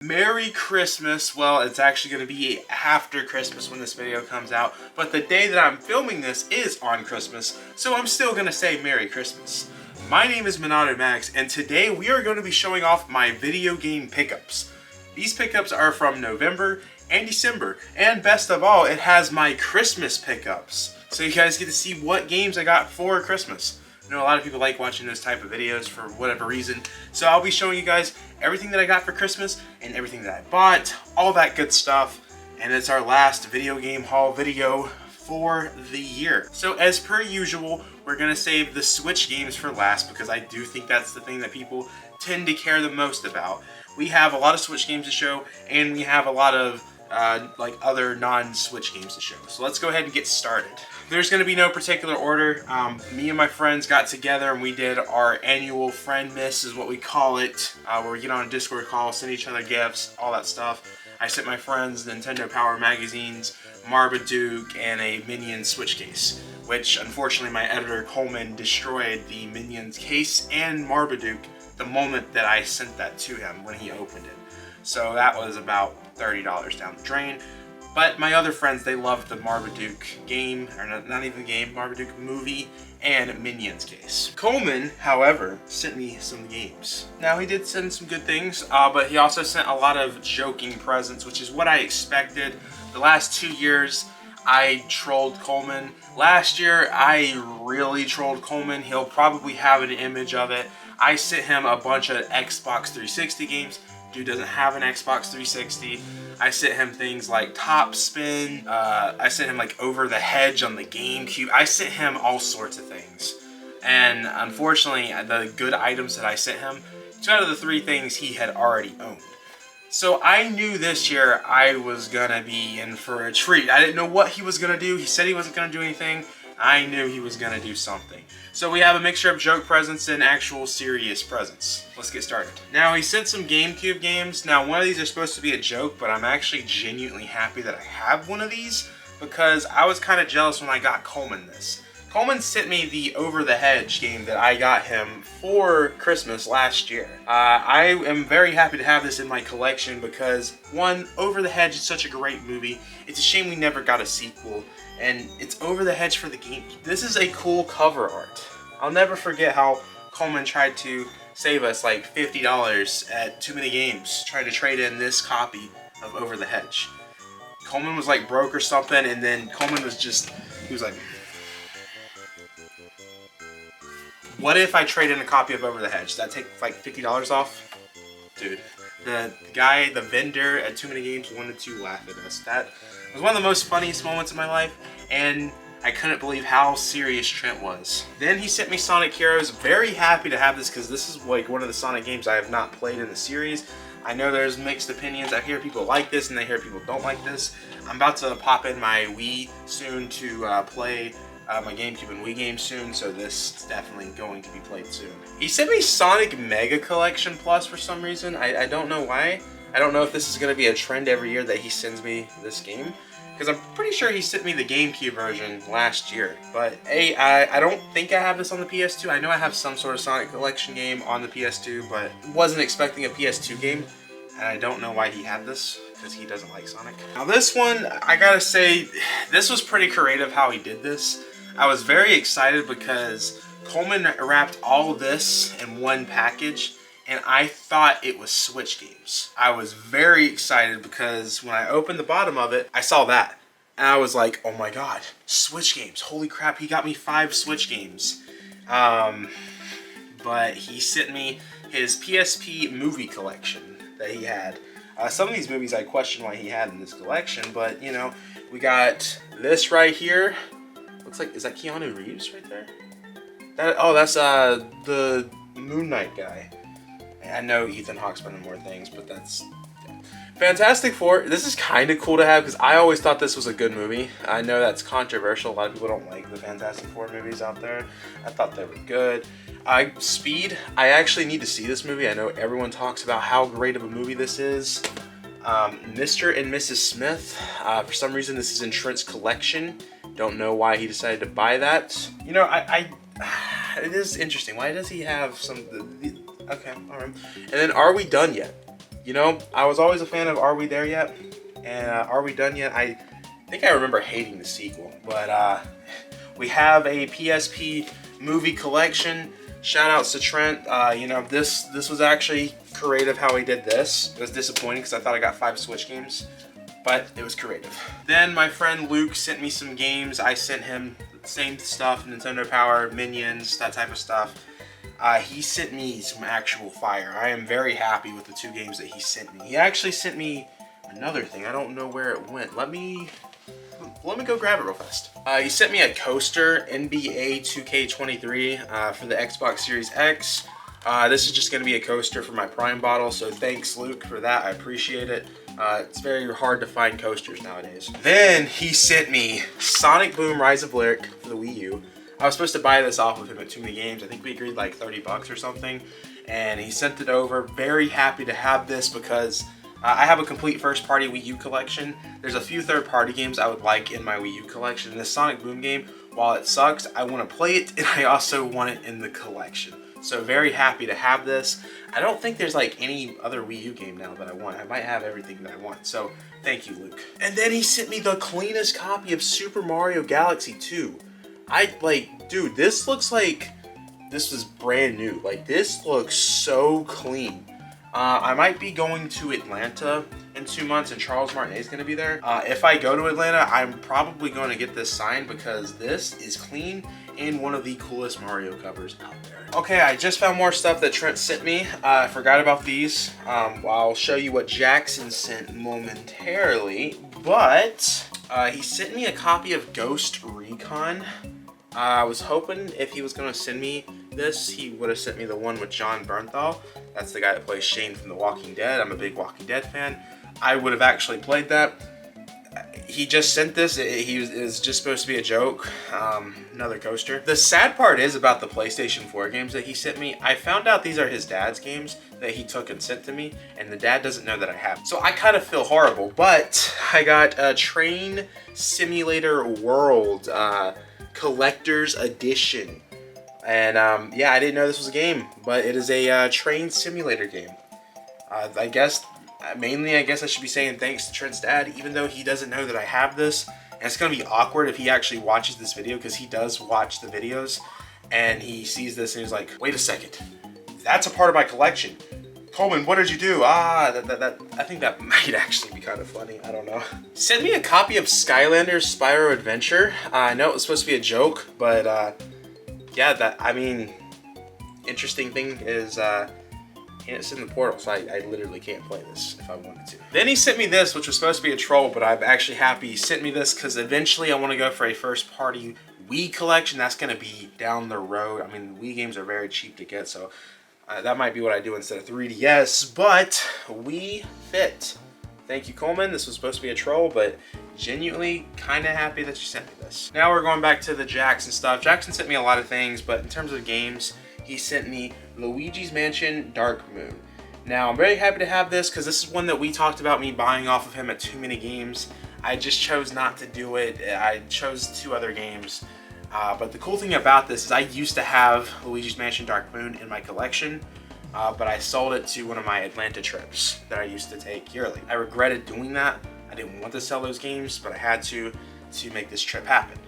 Merry Christmas. Well, it's actually going to be after Christmas when this video comes out, but the day that I'm filming this is on Christmas, so I'm still going to say Merry Christmas. My name is MONADO Max, and today we are going to be showing off my video game pickups. These pickups are from November and December, and best of all, it has my Christmas pickups. So you guys get to see what games I got for Christmas. I know a lot of people like watching those type of videos for whatever reason. So I'll be showing you guys everything that I got for Christmas and everything that I bought, all that good stuff. And it's our last video game haul video for the year. So as per usual, we're gonna save the Switch games for last because I do think that's the thing that people tend to care the most about. We have a lot of Switch games to show, and we have a lot of like other non-Switch games to show. So let's go ahead and get started. There's going to be no particular order. Me and my friends got together and we did our annual friend miss is what we call it, where we get on a Discord call, send each other gifts, all that stuff. I sent my friends Nintendo Power magazines, Marmaduke, and a Minions Switch case, which unfortunately my editor Coleman destroyed the Minions case and Marmaduke the moment that I sent that to him when he opened it. So that was about $30 down the drain. But my other friends, they loved the Marmaduke game, or not even game, Marmaduke movie, and Minions case. Coleman, however, sent me some games. Now, he did send some good things, but he also sent a lot of joking presents, which is what I expected. The last 2 years, I trolled Coleman. Last year, I really trolled Coleman. He'll probably have an image of it. I sent him a bunch of Xbox 360 games. Dude doesn't have an Xbox 360. I sent him things like Top Spin. I sent him like Over the Hedge on the GameCube. I sent him all sorts of things. And unfortunately, the good items that I sent him, 2 out of the 3 things he had already owned. So I knew this year I was gonna be in for a treat. I didn't know what he was gonna do. He said he wasn't gonna do anything. I knew he was gonna do something. So we have a mixture of joke presents and actual serious presents. Let's get started. Now, he sent some GameCube games. Now, one of these are supposed to be a joke, but I'm actually genuinely happy that I have one of these because I was kind of jealous when I got Coleman this. Coleman sent me the Over the Hedge game that I got him for Christmas last year. I am very happy to have this in my collection because, one, Over the Hedge is such a great movie. It's a shame we never got a sequel, and it's Over the Hedge for the game. This is a cool cover art. I'll never forget how Coleman tried to save us like $50 at Too Many Games, trying to trade in this copy of Over the Hedge. Coleman was like broke or something, and then Coleman was just, he was like, what if I trade in a copy of Over the Hedge? Does that take like $50 off? Dude, the guy, the vendor at Too Many Games wanted to laugh at us. That was one of the most funniest moments of my life, and I couldn't believe how serious Trent was. Then he sent me Sonic Heroes. Very happy to have this because this is like one of the Sonic games I have not played in the series. I know there's mixed opinions. I hear people like this and I hear people don't like this. I'm about to pop in my Wii soon to play my GameCube and Wii games soon, so this is definitely going to be played soon. He sent me Sonic Mega Collection Plus for some reason. I don't know why. I don't know if this is going to be a trend every year that he sends me this game, because I'm pretty sure he sent me the GameCube version last year. But I don't think I have this on the PS2. I know I have some sort of Sonic Collection game on the PS2, but wasn't expecting a PS2 game, and I don't know why he had this, because he doesn't like Sonic. Now this one, I gotta say, this was pretty creative how he did this. I was very excited because Coleman wrapped all of this in one package, and I thought it was Switch games. I was very excited because when I opened the bottom of it, I saw that. And I was like, oh my god, Switch games. Holy crap, he got me 5 Switch games. But he sent me his PSP movie collection that he had. Some of these movies I question why he had in this collection, but you know, we got this right here. Looks like, is that Keanu Reeves right there? That's the Moon Knight guy. I know Ethan Hawke's been in more things, but that's... Yeah. Fantastic Four, this is kind of cool to have because I always thought this was a good movie. I know that's controversial. A lot of people don't like the Fantastic Four movies out there. I thought they were good. Speed, I actually need to see this movie. I know everyone talks about how great of a movie this is. Mr. and Mrs. Smith, for some reason this is in Trent's collection. Don't know why he decided to buy that. You know, it is interesting. Why does he have some... Okay, alright. And then Are We Done Yet? You know, I was always a fan of Are We There Yet? And Are We Done Yet? I think I remember hating the sequel, but we have a PSP movie collection. Shout outs to Trent. You know, this was actually creative how he did this. It was disappointing because I thought I got 5 Switch games, but it was creative. Then my friend Luke sent me some games. I sent him the same stuff, Nintendo Power, Minions, that type of stuff. He sent me some actual fire. I am very happy with the 2 games that he sent me. He actually sent me another thing. I don't know where it went. Let me go grab it real fast. He sent me a coaster, NBA 2K23 for the Xbox Series X. This is just going to be a coaster for my Prime bottle, so thanks Luke for that. I appreciate it. It's very hard to find coasters nowadays. Then he sent me Sonic Boom Rise of Lyric for the Wii U. I was supposed to buy this off of him at Too Many Games. I think we agreed like 30 bucks or something. And he sent it over. Very happy to have this because I have a complete first-party Wii U collection. There's a few third-party games I would like in my Wii U collection. This Sonic Boom game, while it sucks, I want to play it and I also want it in the collection. So very happy to have this. I don't think there's like any other Wii U game now that I want. I might have everything that I want. So thank you, Luke. And then he sent me the cleanest copy of Super Mario Galaxy 2. Dude, this looks like this was brand new. Like, this looks so clean. I might be going to Atlanta in 2 months and Charles Martinet is going to be there. If I go to Atlanta, I'm probably going to get this signed because this is clean and one of the coolest Mario covers out there. Okay, I just found more stuff that Trent sent me. I forgot about these. I'll show you what Jackson sent momentarily, but he sent me a copy of Ghost Recon. I was hoping if he was going to send me this, he would have sent me the one with John Bernthal. That's the guy that plays Shane from The Walking Dead. I'm a big Walking Dead fan. I would have actually played that. He just sent this. It was just supposed to be a joke. Another coaster. The sad part is about the PlayStation 4 games that he sent me. I found out these are his dad's games that he took and sent to me, and the dad doesn't know that I have. So I kind of feel horrible, but I got a Train Simulator World Collector's Edition. And yeah, I didn't know this was a game, but it is a train simulator game. I guess I should be saying thanks to Trent's dad, even though he doesn't know that I have this. And it's going to be awkward if he actually watches this video, because he does watch the videos, and he sees this and he's like, wait a second, that's a part of my collection. Coleman, what did you do? I think that might actually be kind of funny. I don't know. Send me a copy of Skylanders Spyro Adventure. I know it was supposed to be a joke, but yeah, interesting thing is, it's in the portal, so I literally can't play this if I wanted to. Then he sent me this, which was supposed to be a troll, but I'm actually happy he sent me this because eventually I want to go for a first-party Wii collection. That's going to be down the road. I mean, Wii games are very cheap to get, so that might be what I do instead of 3DS, but Wii Fit. Thank you, Coleman. This was supposed to be a troll, but genuinely kind of happy that you sent me this. Now we're going back to the Jackson stuff. Jackson sent me a lot of things, but in terms of games, he sent me Luigi's Mansion Dark Moon. Now, I'm very happy to have this because this is one that we talked about me buying off of him at Too Many Games. I just chose not to do it. I chose 2 other games. But the cool thing about this is I used to have Luigi's Mansion Dark Moon in my collection, but I sold it to one of my Atlanta trips that I used to take yearly. I regretted doing that. I didn't want to sell those games, but I had to make this trip happen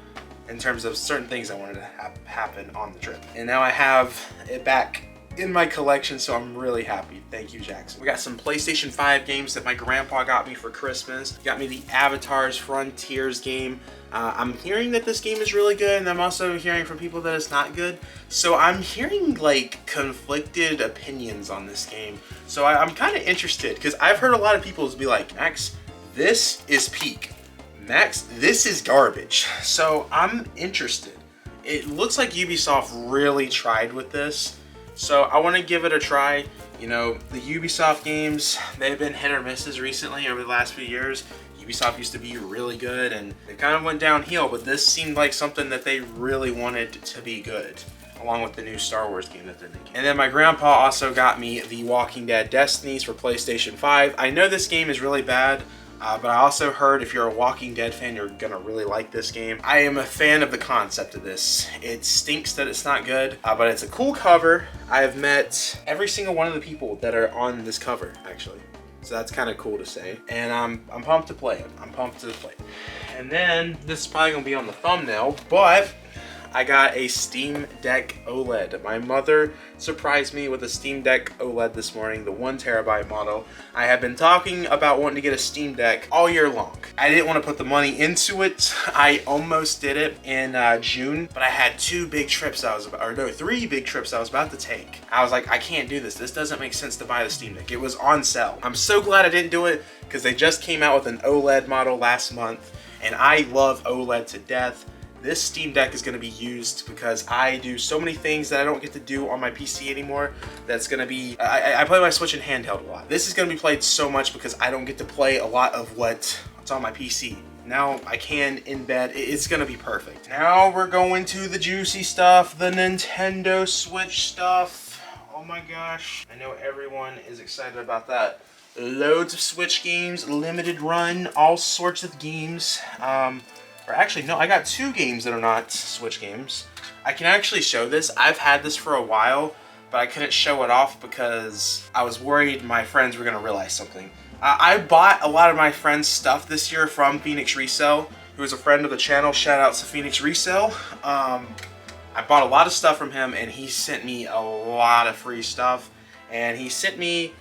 in terms of certain things I wanted to have happen on the trip. And now I have it back in my collection, so I'm really happy. Thank you, Jackson. We got some PlayStation 5 games that my grandpa got me for Christmas. He got me the Avatars Frontiers game. I'm hearing that this game is really good, and I'm also hearing from people that it's not good. So I'm hearing like conflicted opinions on this game. So I'm kind of interested because I've heard a lot of people be like, Max, this is peak. Max, this is garbage. So I'm interested. It looks like Ubisoft really tried with this. So I want to give it a try. You know, the Ubisoft games, they've been hit or misses recently over the last few years. Ubisoft used to be really good and it kind of went downhill, but this seemed like something that they really wanted to be good, along with the new Star Wars game that they're making. And then my grandpa also got me The Walking Dead Destinies for PlayStation 5. I know this game is really bad, but I also heard if you're a Walking Dead fan, you're gonna really like this game. I am a fan of the concept of this. It stinks that it's not good, but it's a cool cover. I have met every single one of the people that are on this cover, actually. So that's kind of cool to say. And I'm pumped to play it. I'm pumped to play it. And then this is probably gonna be on the thumbnail, but I got a Steam Deck OLED. My mother surprised me with a Steam Deck OLED this morning, the 1TB model. I have been talking about wanting to get a Steam Deck all year long. I didn't want to put the money into it. I almost did it in June, but I had 3 big trips I was about to take. I was like, I can't do this. This doesn't make sense to buy the Steam Deck. It was on sale. I'm so glad I didn't do it because they just came out with an OLED model last month, and I love OLED to death. This Steam Deck is going to be used because I do so many things that I don't get to do on my PC anymore. That's going to be, I play my Switch in handheld a lot. This is going to be played so much because I don't get to play a lot of what's on my PC. Now I can in bed. It's going to be perfect. Now we're going to the juicy stuff, the Nintendo Switch stuff. Oh my gosh. I know everyone is excited about that. Loads of Switch games, limited run, all sorts of games. Or actually, no, I got 2 games that are not Switch games. I can actually show this. I've had this for a while, but I couldn't show it off because I was worried my friends were going to realize something. I bought a lot of my friends' stuff this year from Phoenix Resale, who is a friend of the channel. Shout out to Phoenix Resale. I bought a lot of stuff from him, and he sent me a lot of free stuff. And he sent me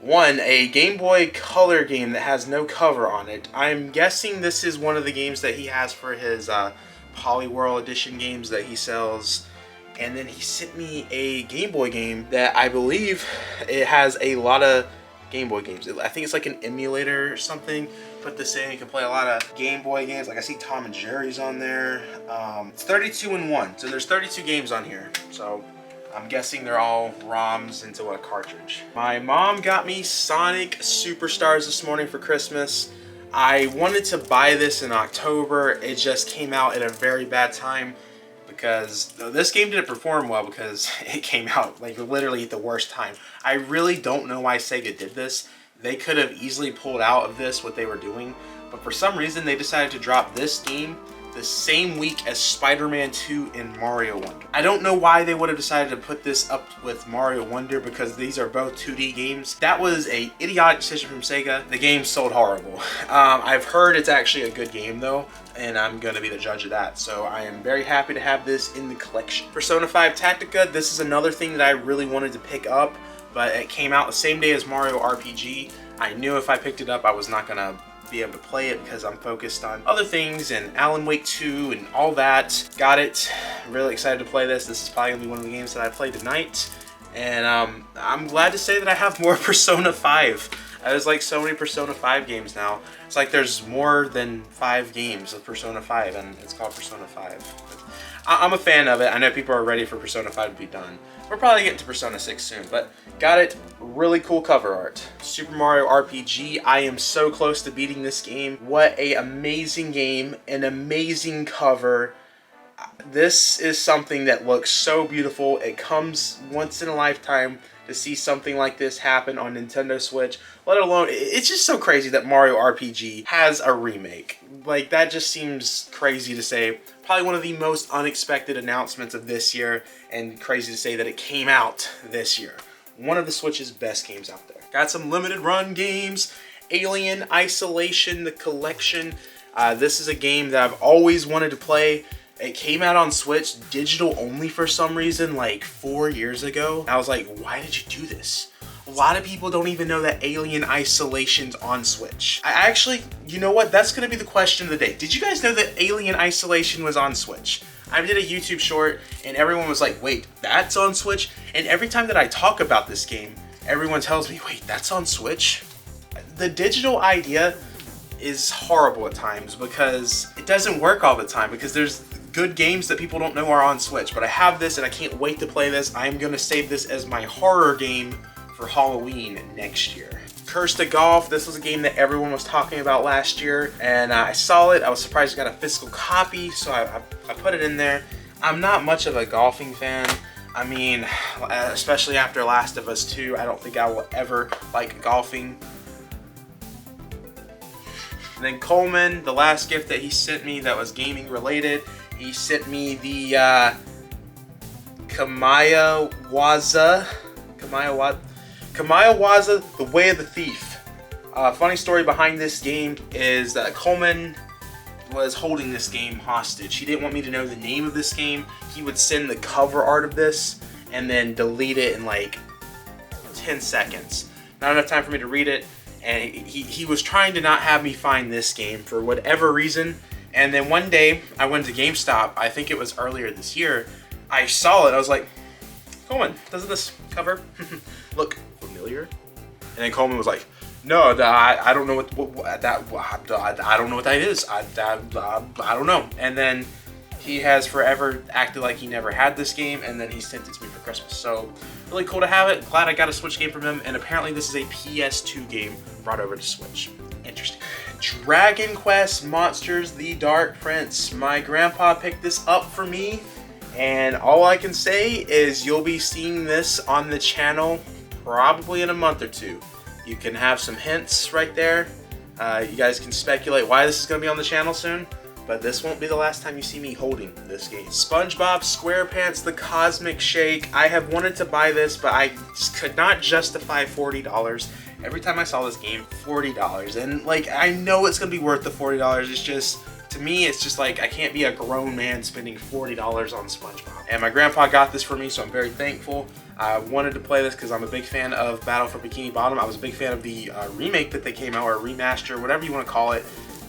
a Game Boy Color game that has no cover on it. I'm guessing this is one of the games that he has for his Polyworld Edition games that he sells. And then he sent me a Game Boy game that I believe it has a lot of Game Boy games. I think it's like an emulator or something. Put this in, you can play a lot of Game Boy games. Like I see Tom and Jerry's on there. It's 32 in 1, so there's 32 games on here. So I'm guessing they're all ROMs into a cartridge. My mom got me Sonic Superstars this morning for Christmas. I wanted to buy this in October. It just came out at a very bad time because this game didn't perform well because it came out like literally at the worst time. I really don't know why Sega did this. They could have easily pulled out of this what they were doing, but for some reason they decided to drop this game the same week as Spider-Man 2 and Mario Wonder. I don't know why they would have decided to put this up with Mario Wonder because these are both 2D games. That was a idiotic decision from Sega. The game sold horrible. I've heard it's actually a good game though, and I'm gonna be the judge of that. So I am very happy to have this in the collection. Persona 5 Tactica, this is another thing that I really wanted to pick up, but it came out the same day as Mario RPG. I knew if I picked it up, I was not gonna be able to play it because I'm focused on other things and Alan Wake 2 and all that. Got it. Really excited to play this. This is probably gonna be one of the games that I play tonight. And I'm glad to say that I have more Persona 5. There's like so many Persona 5 games now. It's like there's more than 5 games of Persona 5 and it's called Persona 5. I'm a fan of it. I know people are ready for Persona 5 to be done. We're probably getting to Persona 6 soon, but got it. Really cool cover art. Super Mario RPG. I am so close to beating this game. What an amazing game, an amazing cover. This is something that looks so beautiful. It comes once in a lifetime to see something like this happen on Nintendo Switch, let alone, it's just so crazy that Mario RPG has a remake. Like, that just seems crazy to say. Probably one of the most unexpected announcements of this year, and crazy to say that it came out this year. One of the Switch's best games out there. Got some limited run games, Alien Isolation, the collection. This is a game that I've always wanted to play. It came out on Switch digital only for some reason like 4 years ago. I was like, why did you do this? A lot of people don't even know that Alien Isolation's on Switch. I actually, you know what? That's gonna be the question of the day. Did you guys know that Alien Isolation was on Switch? I did a YouTube short and everyone was like, wait, that's on Switch? And every time that I talk about this game, everyone tells me, wait, that's on Switch? The digital idea is horrible at times because it doesn't work all the time because there's good games that people don't know are on Switch. But I have this and I can't wait to play this. I'm gonna save this as my horror game for Halloween next year. Curse to Golf, this was a game that everyone was talking about last year and I saw it. I was surprised I got a physical copy, so I put it in there. I'm not much of a golfing fan. I mean, especially after Last of Us 2, I don't think I will ever like golfing. And then Coleman, the last gift that he sent me that was gaming related, he sent me the Kamiya Waza, The Way of the Thief. Funny story behind this game is that Coleman was holding this game hostage. He didn't want me to know the name of this game. He would send the cover art of this and then delete it in like 10 seconds. Not enough time for me to read it, and he was trying to not have me find this game for whatever reason. And then one day I went to GameStop, I think it was earlier this year. I saw it, I was like, Coleman, doesn't this cover look familiar? And then Coleman was like, no, I don't know what that, I don't know what that is. I don't know. And then he has forever acted like he never had this game, and then he sent it to me for Christmas. So really cool to have it. Glad I got a Switch game from him, and apparently this is a PS2 game brought over to Switch. Interesting. Dragon Quest Monsters: The Dark Prince. My grandpa picked this up for me, and all I can say is you'll be seeing this on the channel probably in a month or two. You can have some hints right there. You guys can speculate why this is going to be on the channel soon, but this won't be the last time you see me holding this game. SpongeBob SquarePants: The Cosmic Shake. I have wanted to buy this, but I just could not justify $40. Every time I saw this game, $40. And like, I know it's going to be worth the $40. It's just, to me, it's just like, I can't be a grown man spending $40 on SpongeBob. And my grandpa got this for me, so I'm very thankful. I wanted to play this because I'm a big fan of Battle for Bikini Bottom. I was a big fan of the remake that they came out, or remaster, whatever you want to call it.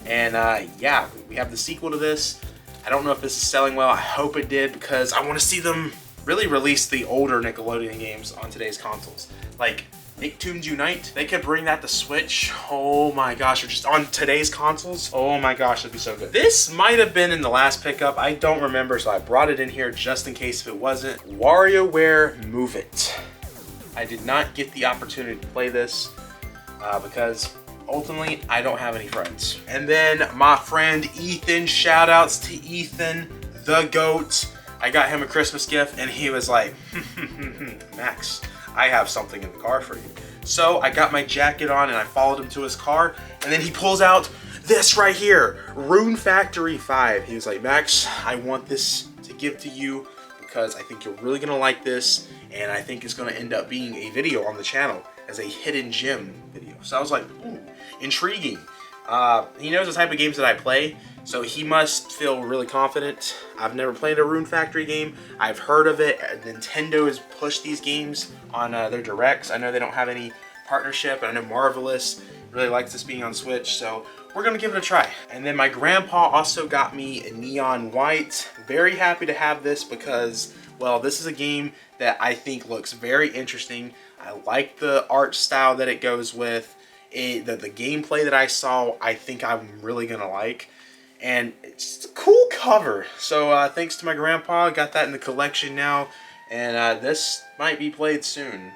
And yeah, we have the sequel to this. I don't know if this is selling well. I hope it did, because I want to see them really release the older Nickelodeon games on today's consoles. Like Nicktoons Unite, they could bring that to Switch. Oh my gosh, or just on today's consoles. Oh my gosh, that'd be so good. This might have been in the last pickup. I don't remember, so I brought it in here just in case if it wasn't. WarioWare Move It. I did not get the opportunity to play this because ultimately I don't have any friends. And then my friend Ethan, shout outs to Ethan, the GOAT. I got him a Christmas gift and he was like, Max, I have something in the car for you. So I got my jacket on and I followed him to his car, and then he pulls out this right here, Rune Factory 5. He was like, Max, I want this to give to you because I think you're really gonna like this, and I think it's gonna end up being a video on the channel as a hidden gem video. So I was like, ooh, intriguing. He knows the type of games that I play, so he must feel really confident. I've never played a Rune Factory game. I've heard of it. Nintendo has pushed these games on their directs. I know they don't have any partnership, and I know Marvelous really likes this being on Switch, so we're gonna give it a try. And then my grandpa also got me a Neon White. Very happy to have this because, well, this is a game that I think looks very interesting. I like the art style that it goes with. The gameplay that I saw, I think I'm really gonna like, and it's just a cool cover. So thanks to my grandpa, I got that in the collection now, and this might be played soon.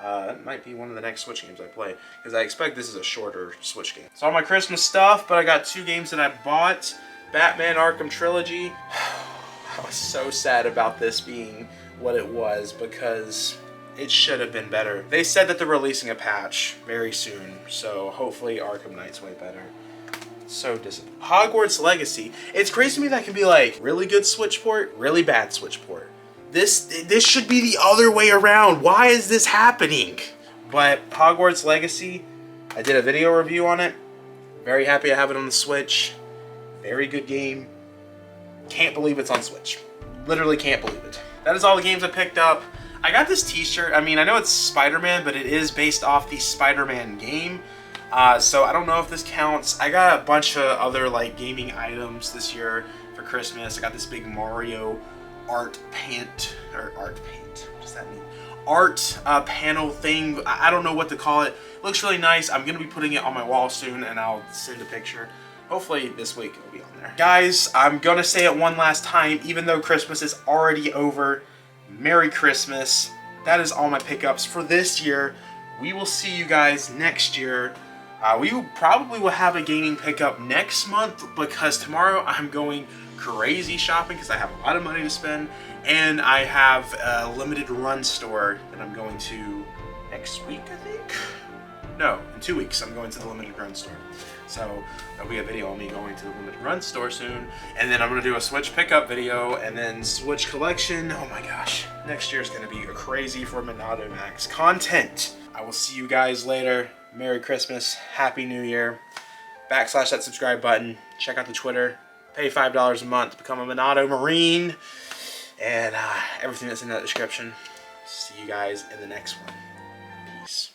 It might be one of the next Switch games I play, because I expect this is a shorter Switch game. It's all my Christmas stuff, but I got two games that I bought. Batman Arkham Trilogy. I was so sad about this being what it was, because it should have been better. They said that they're releasing a patch very soon, so hopefully Arkham Knight's way better. So disappointing. Hogwarts Legacy. It's crazy to me that can be like really good Switch port, really bad Switch port. This should be the other way around. Why is this happening? But Hogwarts Legacy, I did a video review on it. Very happy I have it on the Switch. Very good game. Can't believe it's on Switch. Literally can't believe it. That is all the games I picked up. I got this t-shirt. I mean, I know it's Spider-Man, but it is based off the Spider-Man game. So I don't know if this counts. I got a bunch of other like gaming items this year for Christmas. I got this big Mario art paint, or art paint, what does that mean? Art panel thing. I don't know what to call it. It looks really nice. I'm gonna be putting it on my wall soon, and I'll send a picture. Hopefully this week it'll be on there. Guys, I'm gonna say it one last time, even though Christmas is already over. Merry Christmas. That is all my pickups for this year. We will see you guys next year. We probably will have a gaming pickup next month, because tomorrow I'm going crazy shopping because I have a lot of money to spend, and I have a limited run store that I'm going to next week, I think? No, in 2 weeks I'm going to the limited run store. So there'll be a video on me going to the limited run store soon, and then I'm going to do a Switch pickup video, and then Switch collection. Oh my gosh, next year is going to be crazy for MONADO Max content. I will see you guys later. Merry Christmas, Happy New Year. Backslash that subscribe button. Check out the Twitter. Pay $5 a month to become a MONADO Marine. And everything that's in that description. See you guys in the next one. Peace.